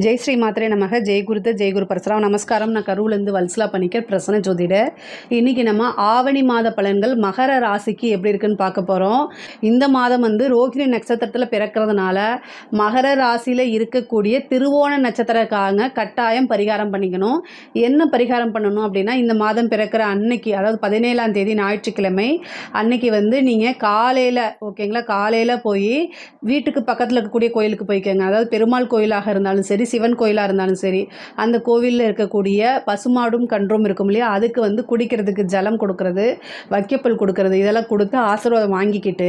ஜெய் ஸ்ரீ மாத்திரை நமக ஜெய் குருத்த ஜெய் குரு பரசுராம். நமஸ்காரம். நான் கரூர்லேருந்து வல்சலா பண்ணிக்க பிரசன்ன ஜோதிடர். இன்றைக்கி நம்ம ஆவணி மாத பலன்கள் மகர ராசிக்கு எப்படி இருக்குன்னு பார்க்க போகிறோம். இந்த மாதம் ரோகிணி நட்சத்திரத்தில் பிறக்கிறதுனால மகர ராசியில் இருக்கக்கூடிய திருவோண நட்சத்திரக்காரங்க கட்டாயம் பரிகாரம் பண்ணிக்கணும். என்ன பரிகாரம் பண்ணணும் அப்படின்னா, இந்த மாதம் பிறக்கிற அன்னைக்கு, அதாவது 17ஆம் தேதி ஞாயிற்றுக்கிழமை அன்னைக்கு நீங்கள் காலையில் ஓகேங்களா, காலையில் போய் வீட்டுக்கு பக்கத்தில் இருக்கக்கூடிய கோயிலுக்கு போய்க்கோங்க. அதாவது பெருமாள் கோயிலாக இருந்தாலும் சரி, சிவன் கோயிலாக இருந்தாலும் சரி, அந்த கோவிலில் இருக்கக்கூடிய பசுமாடும் கன்றும் இருக்கும் இல்லையா, அதுக்கு குடிக்கிறதுக்கு ஜலம் கொடுக்கறது, வைக்கப்பல் கொடுக்கறது, இதெல்லாம் கொடுத்து ஆசீர்வாதம் வாங்கிக்கிட்டு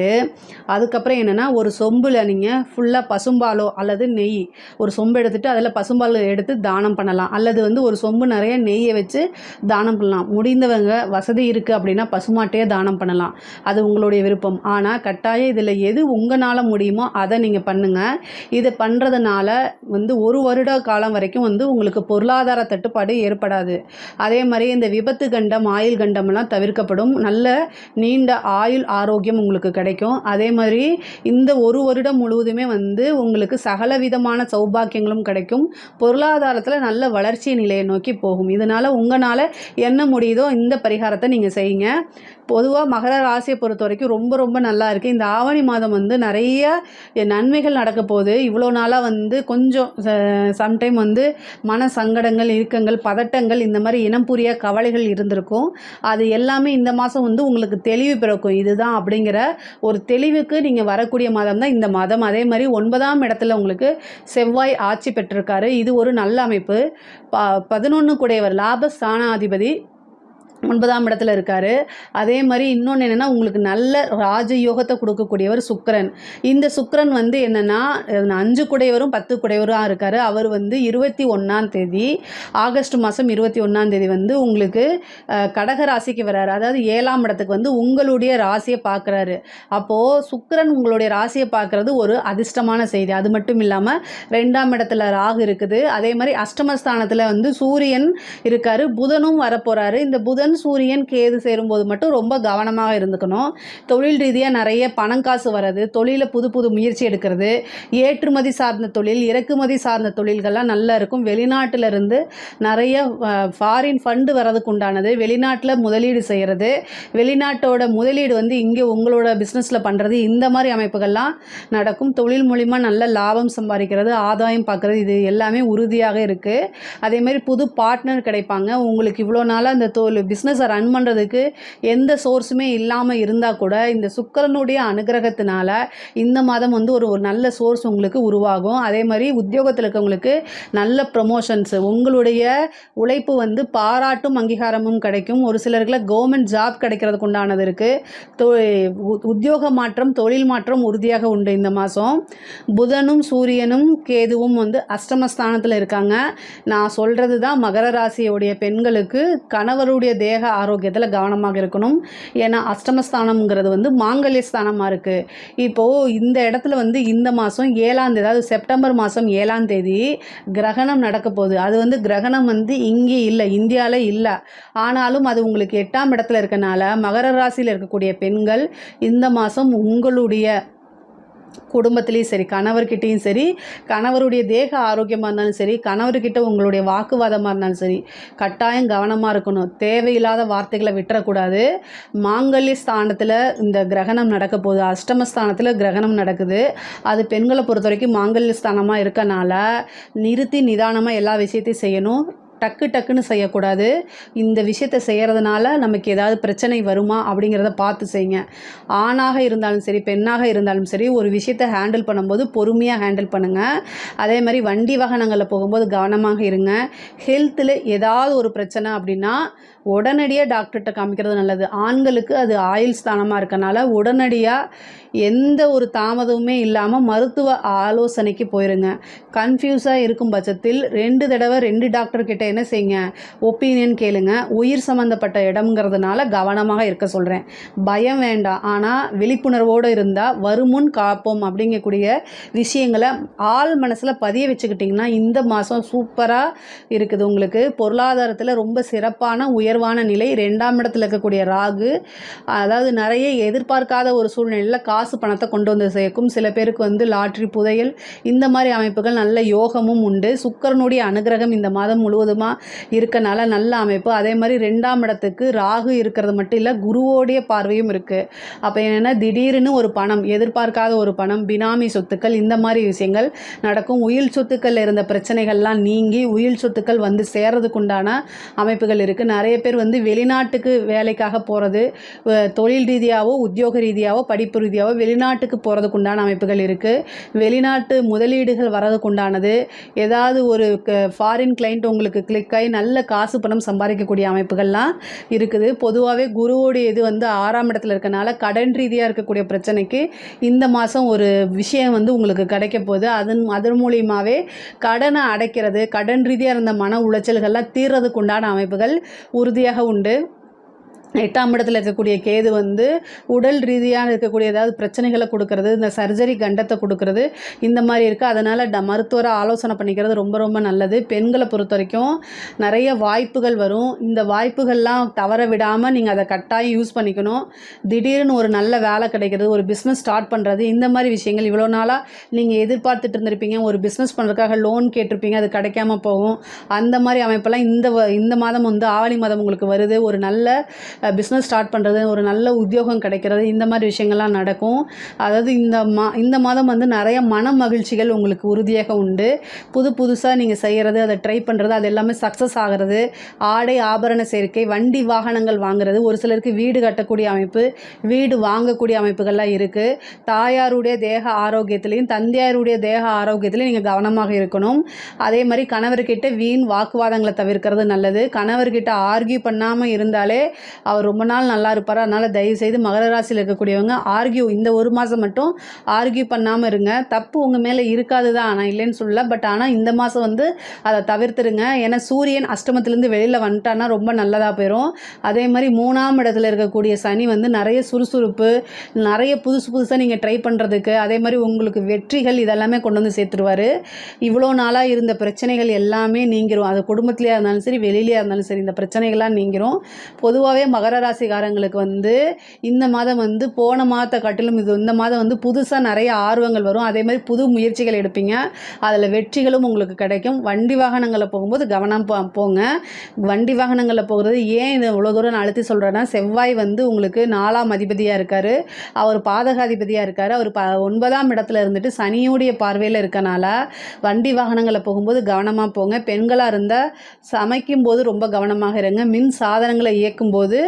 அதுக்கப்புறம் என்னென்னா, ஒரு சொம்பில் நீங்கள் ஃபுல்லாக பசும்பாலோ அல்லது நெய், ஒரு சொம்பு எடுத்துகிட்டு அதில் பசும்பால் எடுத்து தானம் பண்ணலாம். அல்லது ஒரு சொம்பு நிறைய நெய்யை வச்சு தானம் பண்ணலாம். முடிந்தவங்க வசதி இருக்குது அப்படின்னா பசுமாட்டையே தானம் பண்ணலாம். அது உங்களுடைய விருப்பம். ஆனால் கட்டாயம் இதில் எது உங்களால் முடியுமோ அதை நீங்கள் பண்ணுங்கள். இதை பண்ணுறதுனால ஒரு வருட காலம் வரைக்கும் உங்களுக்கு பொருளாதார தட்டுப்பாடு ஏற்படாது. அதே மாதிரி இந்த விபத்து கண்டம், ஆயுள் கண்டம்லாம் தவிர்க்கப்படும். நல்ல நீண்ட ஆயுள் ஆரோக்கியம் உங்களுக்கு கிடைக்கும். அதே மாதிரி இந்த ஒரு வருடம் முழுவதுமே உங்களுக்கு சகல விதமான சௌபாக்கியங்களும் கிடைக்கும். பொருளாதாரத்தில் நல்ல வளர்ச்சி நிலையை நோக்கி போகும். இதனால் உங்களால் என்ன முடியுதோ இந்த பரிகாரத்தை நீங்கள் செய்யுங்க. பொதுவாக மகர ராசியை பொறுத்த வரைக்கும் ரொம்ப ரொம்ப நல்லா இருக்குது. இந்த ஆவணி மாதம் நிறைய நன்மைகள் நடக்க போகுது. இவ்வளோ நாளாக கொஞ்சம் சம்டைம் மன சங்கடங்கள், இறுக்கங்கள், பதட்டங்கள், இந்த மாதிரி இனம் புரிய கவலைகள் இருந்திருக்கும். அது எல்லாமே இந்த மாதம் உங்களுக்கு தெளிவு பிறக்கும். இதுதான் அப்படிங்கிற ஒரு தெளிவுக்கு நீங்கள் வரக்கூடிய மாதம் தான் இந்த மாதம். அதே மாதிரி 9ஆம் இடத்துல உங்களுக்கு செவ்வாய் ஆட்சி பெற்றிருக்காரு. இது ஒரு நல்ல அமைப்பு. 11 கூடையவர் லாபஸ்தானாதிபதி 9ஆம் இடத்துல இருக்கார். அதே மாதிரி இன்னொன்று என்னென்னா, உங்களுக்கு நல்ல ராஜயோகத்தை கொடுக்கக்கூடியவர் சுக்கிரன். இந்த சுக்கிரன் என்னென்னா 5 குடையவரும் 10 குடையவராக இருக்கார். அவர் 21ஆம் தேதி, ஆகஸ்ட் மாதம் 21ஆம் தேதி உங்களுக்கு கடக ராசிக்கு வர்றாரு. அதாவது 7ஆம் இடத்துக்கு உங்களுடைய ராசியை பார்க்குறாரு. அப்போது சுக்கிரன் உங்களுடைய ராசியை பார்க்குறது ஒரு அதிர்ஷ்டமான செய்தி. அது மட்டும் இல்லாமல் 2ஆம் இடத்துல ராகு இருக்குது. அதே மாதிரி அஷ்டமஸ்தானத்தில் சூரியன் இருக்கார். புதனும் வரப்போகிறாரு. இந்த புதன், சூரியன், கேது சேரும்போது மட்டும் ரொம்ப கவனமாக இருந்துக்கணும். தொழில் ரீதியாக நிறைய பணம் காசு வர்றது, தொழிலில் புது புது முயற்சி எடுக்கிறது, ஏற்றுமதி சார்ந்த தொழில், இறக்குமதி சார்ந்த தொழில்கள்லாம் நல்லா இருக்கும். வெளிநாட்டிலிருந்து நிறைய ஃபாரின் ஃபண்டு வர்றதுக்கு உண்டானது, வெளிநாட்டில் முதலீடு செய்கிறது, வெளிநாட்டோட முதலீடு இங்கே உங்களோட பிஸ்னஸில் பண்ணுறது, இந்த மாதிரி அமைப்புகள்லாம் நடக்கும். தொழில் மூலிமா நல்ல லாபம் சம்பாதிக்கிறது, ஆதாயம் பார்க்குறது, இது எல்லாமே உறுதியாக இருக்குது. அதேமாதிரி புது பார்ட்னர் கிடைப்பாங்க. உங்களுக்கு இவ்வளோ நாளாக இந்த பிஸ்னஸை ரன் பண்ணுறதுக்கு எந்த சோர்ஸுமே இல்லாமல் இருந்தால் கூட இந்த சுக்கிரனுடைய அனுகிரகத்தினால இந்த மாதம் ஒரு நல்ல சோர்ஸ் உங்களுக்கு உருவாகும். அதே மாதிரி உத்தியோகத்தில் இருக்கவங்களுக்கு நல்ல ப்ரமோஷன்ஸ், உங்களுடைய உழைப்பு பாராட்டும் அங்கீகாரமும் கிடைக்கும். ஒரு சிலருக்குள்ள கவர்மெண்ட் ஜாப் கிடைக்கிறதுக்கு உண்டானது இருக்குது. உத்தியோக மாற்றம், தொழில் மாற்றம் உறுதியாக உண்டு இந்த மாதம். புதனும் சூரியனும் கேதுவும் அஷ்டமஸ்தானத்தில் இருக்காங்க. நான் சொல்கிறது தான் மகர ராசியுடைய பெண்களுக்கு கணவருடைய தேக ஆரோக்கியத்தில் கவனமாக இருக்கணும். ஏன்னா அஷ்டமஸ்தானம்ங்கிறது மாங்கல்ய ஸ்தானமாக இருக்குது. இப்போது இந்த இடத்துல இந்த மாதம் 7ஆம் தேதி, அதாவது செப்டம்பர் மாதம் 7ஆம் தேதி கிரகணம் நடக்க போகுது. அது கிரகணம் இங்கே இல்லை, இந்தியாவில் இல்லை. ஆனாலும் அது உங்களுக்கு 8ஆம் இடத்துல இருக்கனால மகர ராசியில் இருக்கக்கூடிய பெண்கள் இந்த மாதம் உங்களுடைய குடும்பத்திலையும் சரி, கணவர்கிட்டையும் சரி, கணவருடைய தேக ஆரோக்கியமாக இருந்தாலும் சரி, கணவர்கிட்ட உங்களுடைய வாக்குவாதமாக இருந்தாலும் சரி, கட்டாயம் கவனமாக இருக்கணும். தேவையில்லாத வார்த்தைகளை விட்டுறக்கூடாது. மாங்கல்ய ஸ்தானத்தில் இந்த கிரகணம் நடக்க போகுது. அஷ்டமஸ்தானத்தில் கிரகணம் நடக்குது. அது பெண்களை பொறுத்த வரைக்கும் மாங்கல்ய ஸ்தானமாக இருக்கனால நிறுத்தி நிதானமாக எல்லா விஷயத்தையும் செய்யணும். டக்குன்னு செய்யக்கூடாது. இந்த விஷயத்தை செய்கிறதுனால நமக்கு ஏதாவது பிரச்சனை வருமா அப்படிங்கிறத பார்த்து செய்யுங்க. ஆணாக இருந்தாலும் சரி, பெண்ணாக இருந்தாலும் சரி, ஒரு விஷயத்தை ஹேண்டில் பண்ணும்போது பொறுமையாக ஹேண்டில் பண்ணுங்கள். அதே மாதிரி வண்டி வாகனங்களில் போகும்போது கவனமாக இருங்க. ஹெல்த்தில் ஏதாவது ஒரு பிரச்சனை அப்படின்னா உடனடியாக டாக்டர்கிட்ட காமிக்கிறது நல்லது. ஆண்களுக்கு அது ஆயுள் ஸ்தானமாக இருக்கனால உடனடியாக எந்த ஒரு தாமதமுமே இல்லாமல் மருத்துவ ஆலோசனைக்கு போயிருங்க. கன்ஃபியூஸாக இருக்கும் பட்சத்தில் 2 தடவை 2 டாக்டர்கிட்ட என்ன செய்யுங்க, ஒப்பீனியன் கேளுங்க. உயிர் சம்மந்தப்பட்ட இடம்ங்கிறதுனால கவனமாக இருக்க சொல்கிறேன். பயம் வேண்டாம், ஆனால் விழிப்புணர்வோடு இருந்தால் வருமுன் காப்போம் அப்படிங்கக்கூடிய விஷயங்களை ஆள் மனசில் பதிய வச்சுக்கிட்டிங்கன்னா இந்த மாதம் சூப்பராக இருக்குது. உங்களுக்கு பொருளாதாரத்தில் ரொம்ப சிறப்பான உயர்வான நிலை. 2ஆம் இடத்துல இருக்கக்கூடிய ராகு அதாவது நிறைய எதிர்பார்க்காத ஒரு சூழ்நிலையில் காசு பணத்தை கொண்டு வந்து சேர்க்கும். சில பேருக்கு வந்து லாட்ரி, புதையல் இந்த மாதிரி அமைப்புகள் நல்ல யோகமும் உண்டு. சுக்கிரனுடைய அனுகிரகம் இந்த மாதம் முழுவதுமாக இருக்கனால நல்ல அமைப்பு. அதே மாதிரி 2ஆம் இடத்துக்கு ராகு இருக்கிறது மட்டும் இல்லை, குருவோடைய பார்வையும் இருக்குது. அப்போ என்னென்னா திடீர்னு ஒரு பணம், எதிர்பார்க்காத ஒரு பணம், பினாமி சொத்துக்கள் இந்த மாதிரி விஷயங்கள் நடக்கும். உயில் சொத்துக்கள் இருந்த பிரச்சனைகள்லாம் நீங்கி உயில் சொத்துக்கள் வந்து சேர்றதுக்குண்டான அமைப்புகள் இருக்குது. நிறைய பேர் வந்து வெளிநாட்டுக்கு வேலைக்காக போகிறது, தொழில் ரீதியாகவோ உத்தியோக ரீதியாகவோ படிப்பு ரீதியாகவோ வெளிநாட்டுக்கு போகிறதுக்குண்டான அமைப்புகள் இருக்குது. வெளிநாட்டு முதலீடுகள் வரதுக்குண்டானது, ஏதாவது ஒரு ஃபாரின் கிளைண்ட் உங்களுக்கு கிளிக் ஆகி நல்ல காசு பணம் சம்பாதிக்கக்கூடிய அமைப்புகள்லாம் இருக்குது. பொதுவாகவே குருவோடைய இது வந்து 6ஆம் இடத்துல இருக்கனால கடன் ரீதியாக இருக்கக்கூடிய பிரச்சனைக்கு இந்த மாதம் ஒரு விஷயம் வந்து உங்களுக்கு கிடைக்க போகுது. அதன் மூலியமாகவே கடனை அடைக்கிறது, கடன் ரீதியாக இருந்த மன உளைச்சல்கள்லாம் தீர்றதுக்கு உண்டான அமைப்புகள் உறுதியாக உண்டு. 8ஆம் இடத்துல இருக்கக்கூடிய கேது வந்து உடல் ரீதியாக இருக்கக்கூடிய ஏதாவது பிரச்சனைகளை கொடுக்கறது, இந்த சர்ஜரி கண்டத்தை கொடுக்கறது இந்த மாதிரி இருக்குது. அதனால் மருத்துவரை ஆலோசனை பண்ணிக்கிறது ரொம்ப ரொம்ப நல்லது. பெண்களை பொறுத்த வரைக்கும் நிறைய வாய்ப்புகள் வரும். இந்த வாய்ப்புகள்லாம் தவற விடாமல் நீங்கள் அதை கட்டாயம் யூஸ் பண்ணிக்கணும். திடீர்னு ஒரு நல்ல வேலை கிடைக்கிறது, ஒரு பிஸ்னஸ் ஸ்டார்ட் பண்ணுறது, இந்த மாதிரி விஷயங்கள் இவ்வளோ நாளாக நீங்கள் எதிர்பார்த்துட்டு இருந்திருப்பீங்க. ஒரு பிஸ்னஸ் பண்ணுறதுக்காக லோன் கேட்டிருப்பீங்க, அது கிடைக்காம போகும். அந்த மாதிரி அமைப்பெல்லாம் இந்த மாதம் வந்து ஆவணி மாதம் உங்களுக்கு வருது. ஒரு நல்ல பிஸ்னஸ் ஸ்டார்ட் பண்ணுறது, ஒரு நல்ல உத்தியோகம் கிடைக்கிறது, இந்த மாதிரி விஷயங்கள்லாம் நடக்கும். அதாவது இந்த மாதம் வந்து நிறைய மன மகிழ்ச்சிகள் உங்களுக்கு உறுதியாக உண்டு. புதுசாக நீங்கள் செய்கிறது, அதை ட்ரை பண்ணுறது, அது எல்லாமே சக்ஸஸ் ஆகிறது. ஆடை ஆபரண சேர்க்கை, வண்டி வாகனங்கள் வாங்குறது, ஒரு சிலருக்கு வீடு கட்டக்கூடிய அமைப்பு, வீடு வாங்கக்கூடிய அமைப்புகள்லாம் இருக்குது. தாயாருடைய தேக ஆரோக்கியத்திலையும் தந்தையாருடைய தேக ஆரோக்கியத்திலையும் நீங்கள் கவனமாக இருக்கணும். அதே மாதிரி கணவர்கிட்ட வீண் வாக்குவாதங்களை தவிர்க்கிறது நல்லது. கணவர்கிட்ட ஆர்கியூ பண்ணாமல் இருந்தாலே அவர் ரொம்ப நாள் நல்லா இருப்பார். அதனால் தயவுசெய்து மகர ராசியில் இருக்கக்கூடியவங்க இந்த ஒரு மாதம் மட்டும் ஆர்கியூ பண்ணாமல் இருங்க. தப்பு உங்கள் மேலே இருக்காது தான், ஆனால் இல்லைன்னு சொல்லல. பட் ஆனால் இந்த மாதம் வந்து அதை தவிர்த்துருங்க. ஏன்னா சூரியன் அஷ்டமத்திலேருந்து வெளியில் வந்துட்டான்னா ரொம்ப நல்லதாக போயிடும். அதே மாதிரி 3ஆம் இடத்துல இருக்கக்கூடிய சனி வந்து நிறைய சுறுசுறுப்பு, நிறைய புதுசாக நீங்கள் ட்ரை பண்ணுறதுக்கு, அதே மாதிரி உங்களுக்கு வெற்றிகள் இதெல்லாமே கொண்டு வந்து சேர்த்துருவார். இவ்வளோ நாளாக இருந்த பிரச்சனைகள் எல்லாமே நீங்கிரும். அது குடும்பத்திலேயே இருந்தாலும் சரி, வெளியிலேயே இருந்தாலும் சரி, இந்த பிரச்சனைகள்லாம் நீங்கிரும். பொதுவாகவே மகர ராசிக்காரங்களுக்கு வந்து இந்த மாதம் வந்து போன மாதத்தை காட்டிலும் இந்த மாதம் வந்து புதுசாக நிறைய ஆர்வங்கள் வரும். அதே மாதிரி புது முயற்சிகள் எடுப்பீங்க, அதில் வெற்றிகளும் உங்களுக்கு கிடைக்கும். வண்டி வாகனங்களில் போகும்போது கவனம் போங்க. வண்டி வாகனங்களில் போகிறது ஏன் இதை இவ்வளோ தூரம் நான் அழுத்தி சொல்கிறேன்னா, செவ்வாய் வந்து உங்களுக்கு 4ஆம் அதிபதியாக இருக்கார், அவர் பாதகாதிபதியாக இருக்கார். அவர் 9ஆம் இடத்துல இருந்துட்டு சனியுடைய பார்வையில் இருக்கனால வண்டி வாகனங்களில் போகும்போது கவனமாக போங்க. பெண்களாக இருந்தால் சமைக்கும் போது ரொம்ப கவனமாக இருங்க. மின் சாதனங்களை இயக்கும்போது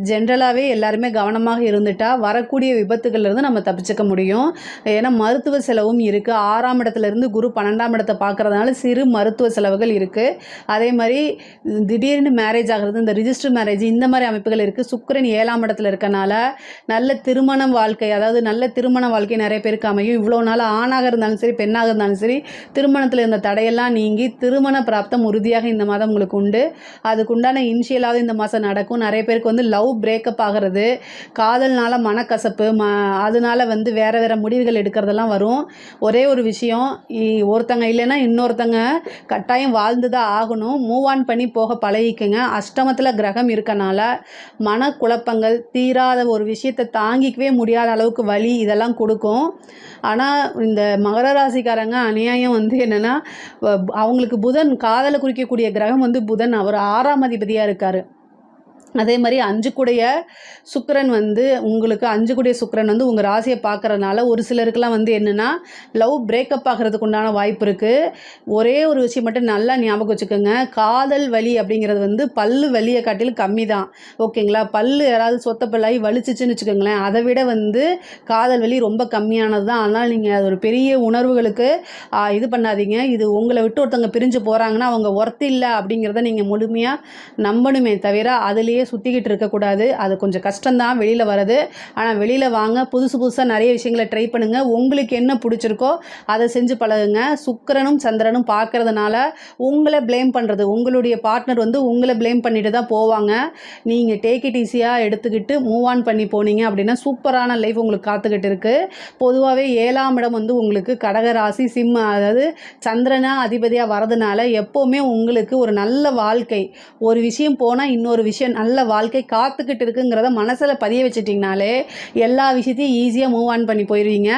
ஜென்ரலாகவே எல்லாருமே கவனமாக இருந்துட்டால் வரக்கூடிய விபத்துகள்லேருந்து நம்ம தப்பிச்சுக்க முடியும். ஏன்னா மருத்துவ செலவும் இருக்குது. 6ஆம் இடத்துலேருந்து குரு 12ஆம் இடத்தை பார்க்குறதுனால சிறு மருத்துவ செலவுகள் இருக்குது. அதே மாதிரி திடீர்னு மேரேஜ் ஆகிறது, இந்த ரிஜிஸ்டர் மேரேஜ் இந்த மாதிரி அமைப்புகள் இருக்குது. சுக்கிரன் 7ஆம் இடத்துல இருக்கனால நல்ல திருமண வாழ்க்கை, அதாவது நல்ல திருமண வாழ்க்கை நிறைய பேருக்கு அமையும். இவ்வளோ நாள் ஆணாக இருந்தாலும் சரி, பெண்ணாக இருந்தாலும் சரி, திருமணத்தில் இருந்த தடையெல்லாம் நீங்கி திருமண பிராப்தம் உறுதியாக இந்த மாதம் உங்களுக்கு உண்டு. அதுக்குண்டான இனிஷியலாவது இந்த மாதம் நடக்கும். நிறைய பேருக்கு வந்து லவ் பிரேக்கப் ஆகிறது, காதல்னால மனக்கசப்பு, அதனால வந்து வேறு முடிவுகள் எடுக்கிறதெல்லாம் வரும். ஒரே ஒரு விஷயம், ஒருத்தங்க இல்லைன்னா இன்னொருத்தங்க கட்டாயம் வாழ்ந்து தான் ஆகணும். மூவ் ஆன் பண்ணி போக பழகிக்குங்க. அஷ்டமத்தில் கிரகம் இருக்கனால மனக்குழப்பங்கள், தீராத ஒரு விஷயத்தை தாங்கிக்கவே முடியாத அளவுக்கு வலி இதெல்லாம் கொடுக்கும். ஆனால் இந்த மகர ராசிக்காரங்க அநியாயம் வந்து என்னென்னா, அவங்களுக்கு புதன், காதலை குறிக்கக்கூடிய கிரகம் வந்து புதன், அவர் 6ஆம் அதிபதியாக இருக்கார். அதே மாதிரி 5 கூடைய சுக்கிரன் வந்து உங்களுக்கு 5 கூடைய சுக்கிரன் வந்து உங்கள் ராசியை பார்க்குறதுனால ஒரு சிலருக்கெல்லாம் வந்து என்னென்னா லவ் பிரேக்கப் ஆகிறதுக்கு உண்டான வாய்ப்பு இருக்குது. ஒரே ஒரு விஷயம் மட்டும் நல்லா ஞாபகம் வச்சுக்கோங்க, காதல் வலி அப்படிங்கிறது வந்து பல்லு வலியை காட்டிலும் கம்மி தான், ஓகேங்களா? பல்லு யாராவது சொத்த பல்லாகி வலிச்சிச்சுன்னு வச்சுக்கோங்களேன், அதை விட வந்து காதல் வலி ரொம்ப கம்மியானது தான். அதனால் நீங்கள் அது ஒரு பெரிய உணர்வுகளுக்கு இது பண்ணாதீங்க. இது உங்களை விட்டு ஒருத்தவங்க பிரிஞ்சு போகிறாங்கன்னா அவங்க ஒர்த் இல்லை அப்படிங்கிறத நீங்கள் முழுமையாக நம்பணுமே தவிர அதிலேயே வீட்டுக்குள்ளேயே சுற்றிக்கிட்டு இருக்கக்கூடாது. அது கொஞ்சம் கஷ்டம்தான் வெளியில் வர்றது. ஆனால் வெளியில் வாங்க, புதுசு புதுசாக நிறைய விஷயங்களை ட்ரை பண்ணுங்கள். உங்களுக்கு என்ன பிடிச்சிருக்கோ அதை செஞ்சு பழகுங்க. சுக்கிரனும் சந்திரனும் பார்க்கறதுனால உங்களை ப்ளேம் பண்ணுறது, உங்களுடைய பார்ட்னர் வந்து உங்களை ப்ளேம் பண்ணிட்டு தான் போவாங்க. நீங்கள் டேக் இட் ஈஸியாக எடுத்துக்கிட்டு மூவ் ஆன் பண்ணி போனீங்க அப்படின்னா சூப்பரான லைஃப் உங்களுக்கு காத்துக்கிட்டு இருக்குது. பொதுவாகவே 7ஆம் இடம் வந்து உங்களுக்கு கடகராசி சிம்ம, அதாவது சந்திரனா அதிபதியாக வரதுனால எப்போவுமே உங்களுக்கு ஒரு நல்ல வாழ்க்கை, ஒரு விஷயம் போனால் இன்னொரு விஷயம் நல்ல வாழ்க்கை காத்துக்கிட்டு இருக்குங்கிறத மனசில் பதிய வச்சிட்டிங்கனாலே எல்லா விஷயத்தையும் ஈஸியாக மூவ் ஆன் பண்ணி போயிடுவீங்க.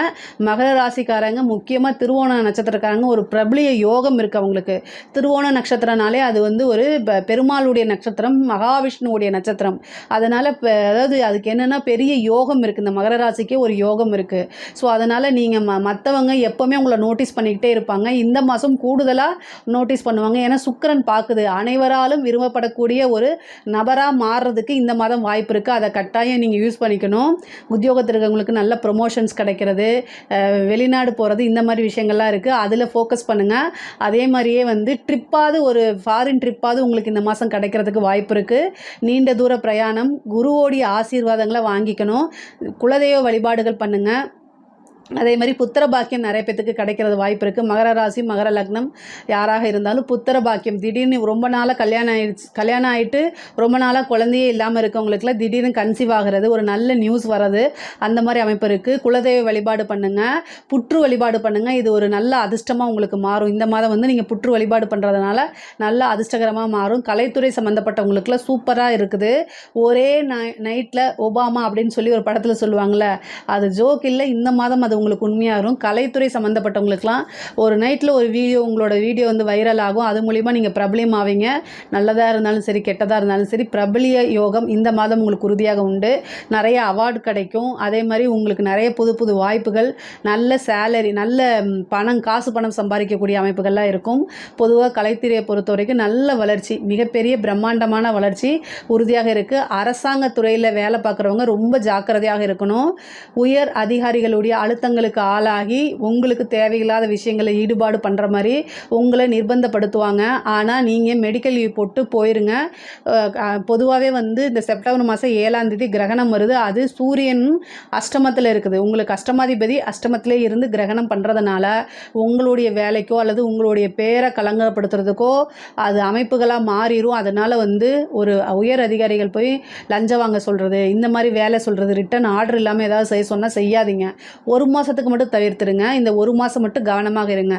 மகர ராசிக்காரங்க, முக்கியமாக திருவோண நட்சத்திரக்காரங்க ஒரு பிரபலிய யோகம் இருக்குது அவங்களுக்கு. திருவோண நட்சத்திரனாலே அது வந்து ஒரு பெருமாளுடைய நட்சத்திரம், மகாவிஷ்ணுவுடைய நட்சத்திரம். அதனால் அதாவது அதுக்கு என்னென்னா பெரிய யோகம் இருக்குது. இந்த மகர ராசிக்கே ஒரு யோகம் இருக்குது. ஸோ அதனால் நீங்கள் மற்றவங்க எப்போவுமே உங்களை நோட்டீஸ் பண்ணிக்கிட்டே இருப்பாங்க. இந்த மாதம் கூடுதலாக நோட்டீஸ் பண்ணுவாங்க. ஏன்னா சுக்கிரன் பார்க்குது. அனைவராலும் விரும்பப்படக்கூடிய ஒரு நபராக மாறுறதுக்கு இந்த மாதம் வாய்ப்பு இருக்குது. அதை கட்டாயம் நீங்கள் யூஸ் பண்ணிக்கணும். உத்தியோகத்தில் இருக்கவங்களுக்கு நல்ல ப்ரொமோஷன்ஸ் கிடைக்கிறது, வெளிநாடு போகிறது, இந்த மாதிரி விஷயங்கள்லாம் இருக்குது. அதில் ஃபோக்கஸ் பண்ணுங்கள். அதே மாதிரியே வந்து ட்ரிப்பாவது, ஒரு ஃபாரின் ட்ரிப்பாவது உங்களுக்கு இந்த மாதம் கிடைக்கிறதுக்கு வாய்ப்பு இருக்குது. நீண்ட தூர பிரயாணம், குருவோடைய ஆசீர்வாதங்களை வாங்கிக்கணும். குலதெய்வ வழிபாடுகள் பண்ணுங்கள். அதே மாதிரி புத்திர பாக்கியம் நிறைய பேத்துக்கு கிடைக்கிறது வாய்ப்பு இருக்குது. மகர ராசி, மகர லக்னம் யாராக இருந்தாலும் புத்திர பாக்கியம், திடீர்னு ரொம்ப நாளாக கல்யாணம் ஆகிட்டு ரொம்ப நாளாக குழந்தையே இல்லாமல் இருக்கவங்களுக்குலாம் திடீர்னு கன்சீவ் ஆகிறது, ஒரு நல்ல நியூஸ் வர்றது, அந்த மாதிரி அமைப்பு இருக்குது. குலதெய்வ வழிபாடு பண்ணுங்கள், புற்று வழிபாடு பண்ணுங்கள். இது ஒரு நல்ல அதிர்ஷ்டமாக உங்களுக்கு மாறும். இந்த மாதம் வந்து நீங்கள் புற்று வழிபாடு பண்ணுறதுனால நல்ல அதிர்ஷ்டகரமாக மாறும். கலைத்துறை சம்மந்தப்பட்டவங்களுக்குலாம் சூப்பராக இருக்குது. ஒரே நைட்டில் ஒபாமா அப்படின்னு சொல்லி ஒரு படத்தில் சொல்லுவாங்கள்ல, அது ஜோக் இல்லை. இந்த மாதம் அது உங்களுக்கு உண்மையாக வரும். கலைத்துறை சம்மந்தப்பட்டவங்களுக்குலாம் ஒரு நைட்டில் ஒரு வீடியோ, உங்களோட வீடியோ வந்து வைரல் ஆகும். அது மூலிமா நீங்கள் பிரபலியம் ஆவீங்க. நல்லதாக இருந்தாலும் சரி, கெட்டதாக இருந்தாலும் சரி, பிரபலிய யோகம் இந்த மாதம் உங்களுக்கு உறுதியாக உண்டு. நிறைய அவார்டு கிடைக்கும். அதே மாதிரி உங்களுக்கு நிறைய புது புது வாய்ப்புகள், நல்ல சேலரி, நல்ல காசு பணம் சம்பாதிக்கக்கூடிய அமைப்புகள்லாம் இருக்கும். பொதுவாக கலைத்துறையை பொறுத்த வரைக்கும் நல்ல வளர்ச்சி, மிகப்பெரிய பிரம்மாண்டமான வளர்ச்சி உறுதியாக இருக்குது. அரசாங்க துறையில் வேலை பார்க்குறவங்க ரொம்ப ஜாக்கிரதையாக இருக்கணும். உயர் அதிகாரிகளுடைய அழுத்தங்களுக்கு ஆளாகி உங்களுக்கு தேவையில்லாத விஷயங்களை ஈடுபாடு பண்ணுற மாதிரி உங்களை நிர்பந்தப்படுத்துவாங்க. ஆனால் நீங்கள் மெடிக்கல் லீவ் போட்டு போயிருங்க. பொதுவாகவே வந்து இந்த செப்டம்பர் மாதம் 7ஆம் தேதி கிரகணம் வருது. அது சூரியன் அஷ்டமத்தில் இருக்குது. உங்களுக்கு அஷ்டமாதிபதி அஷ்டமத்திலே இருந்து கிரகணம் பண்ணுறதுனால உங்களுடைய வேலைக்கோ அல்லது உங்களுடைய பேரை கலங்கப்படுத்துறதுக்கோ அது அமைப்புகளாக மாறிடும். அதனால் வந்து ஒரு உயர் அதிகாரிகள் போய் லஞ்சம் வாங்க சொல்கிறது, இந்த மாதிரி வேலை சொல்கிறது, ரிட்டன் ஆர்டர் இல்லாமல் ஏதாவது செய்ய சொன்னால் செய்யாதீங்க. ஒரு மாதத்துக்கு மட்டும் தவிர்த்துருங்க. இந்த ஒரு மாதம் மட்டும் கவனமாக இருங்க.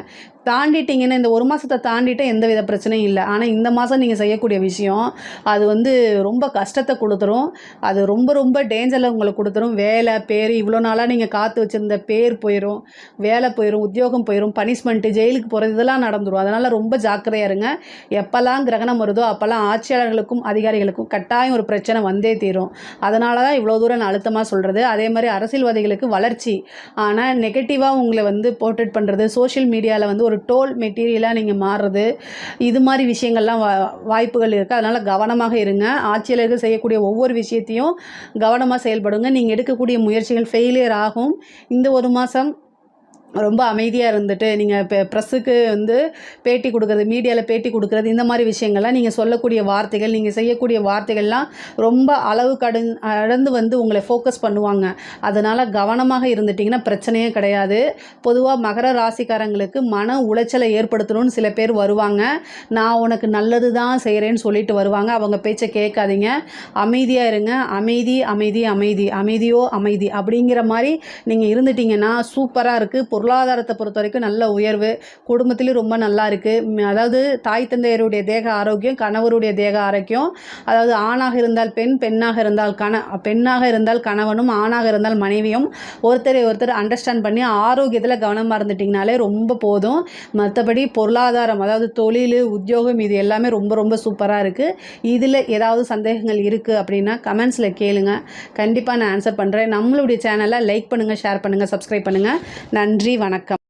தாண்டிட்டிங்கன்னா, இந்த ஒரு மாதத்தை தாண்டிட்டு எந்த வித பிரச்சனையும் இல்லை. ஆனால் இந்த மாதம் நீங்கள் செய்யக்கூடிய விஷயம் அது வந்து ரொம்ப கஷ்டத்தை கொடுத்துரும். அது ரொம்ப ரொம்ப டேஞ்சரில் உங்களுக்கு கொடுத்துரும். வேலை, பேர், இவ்வளோ நாளாக நீங்கள் காத்து வச்சுருந்த பேர் போயிடும், வேலை போயிடும், உத்தியோகம் போயிடும், பனிஷ்மெண்ட்டு, ஜெயிலுக்கு போகிறது, இதெல்லாம் நடந்துடும். அதனால் ரொம்ப ஜாக்கிரதையாக இருங்க. எப்போல்லாம் கிரகணம் வருதோ அப்போல்லாம் ஆட்சியாளர்களுக்கும் அதிகாரிகளுக்கும் கட்டாயம் ஒரு பிரச்சனை வந்தே தீரும். அதனால தான் இவ்வளோ தூரம் நான் அழுத்தமாக சொல்கிறது. அதே மாதிரி அரசியல்வாதிகளுக்கு வளர்ச்சி, ஆனால் நெகட்டிவாக உங்களை வந்து போர்ட்ரேட் பண்ணுறது, சோஷியல் மீடியாவில் வந்து ஒரு டோல் மெட்டீரியலாக நீங்கள் மாறுறது, இது மாதிரி விஷயங்கள்லாம் வாய்ப்புகள் இருக்குது. அதனால் கவனமாக இருங்க. ஆட்சியாளர்கள் செய்யக்கூடிய ஒவ்வொரு விஷயத்தையும் கவனமாக செயல்படுங்க. நீங்கள் எடுக்கக்கூடிய முயற்சிகள் ஃபெயிலியர் ஆகும். இந்த ஒரு மாதம் ரொம்ப அமைதியாக இருந்துட்டு நீங்கள் இப்போ ப்ரெஸ்ஸுக்கு வந்து பேட்டி கொடுக்குறது, மீடியாவில் பேட்டி கொடுக்குறது, இந்த மாதிரி விஷயங்கள்லாம் நீங்கள் சொல்லக்கூடிய வார்த்தைகள், நீங்கள் செய்யக்கூடிய வார்த்தைகள்லாம் ரொம்ப அளவு கடந்து வந்து உங்களை ஃபோக்கஸ் பண்ணுவாங்க. அதனால் கவனமாக இருந்துட்டிங்கன்னா பிரச்சனையே கிடையாது. பொதுவாக மகர ராசிக்காரங்களுக்கு மன உளைச்சலை ஏற்படுத்தணும்னு சில பேர் வருவாங்க. நான் உனக்கு நல்லது தான் செய்கிறேன்னு சொல்லிட்டு வருவாங்க. அவங்க பேச்சை கேட்காதீங்க. அமைதியாக இருங்க. அமைதி அமைதி அமைதி, அமைதியோ அமைதி அப்படிங்கிற மாதிரி நீங்கள் இருந்துட்டிங்கன்னா சூப்பராக இருக்குது. பொருளாதாரத்தை பொறுத்த வரைக்கும் நல்ல உயர்வு, குடும்பத்திலையும் ரொம்ப நல்லா இருக்குது. அதாவது தாய் தந்தையருடைய தேக ஆரோக்கியம், கணவருடைய தேக ஆரோக்கியம், அதாவது ஆணாக இருந்தால் பெண், பெண்ணாக இருந்தால் பெண்ணாக இருந்தால் கணவனும், ஆணாக இருந்தால் மனைவியும் ஒருத்தரை ஒருத்தர் அண்டர்ஸ்டாண்ட் பண்ணி ஆரோக்கியத்தில் கவனமாக இருந்துட்டிங்கனாலே ரொம்ப போதும். மற்றபடி பொருளாதாரம், அதாவது தொழில், உத்தியோகம், இது எல்லாமே ரொம்ப ரொம்ப சூப்பராக இருக்குது. இதில் ஏதாவது சந்தேகங்கள் இருக்குது அப்படின்னா கமெண்ட்ஸில் கேளுங்க. கண்டிப்பாக நான் ஆன்சர் பண்ணுறேன். நம்மளுடைய சேனலை லைக் பண்ணுங்கள், ஷேர் பண்ணுங்கள், சப்ஸ்கிரைப் பண்ணுங்கள். நன்றி, வணக்கம்.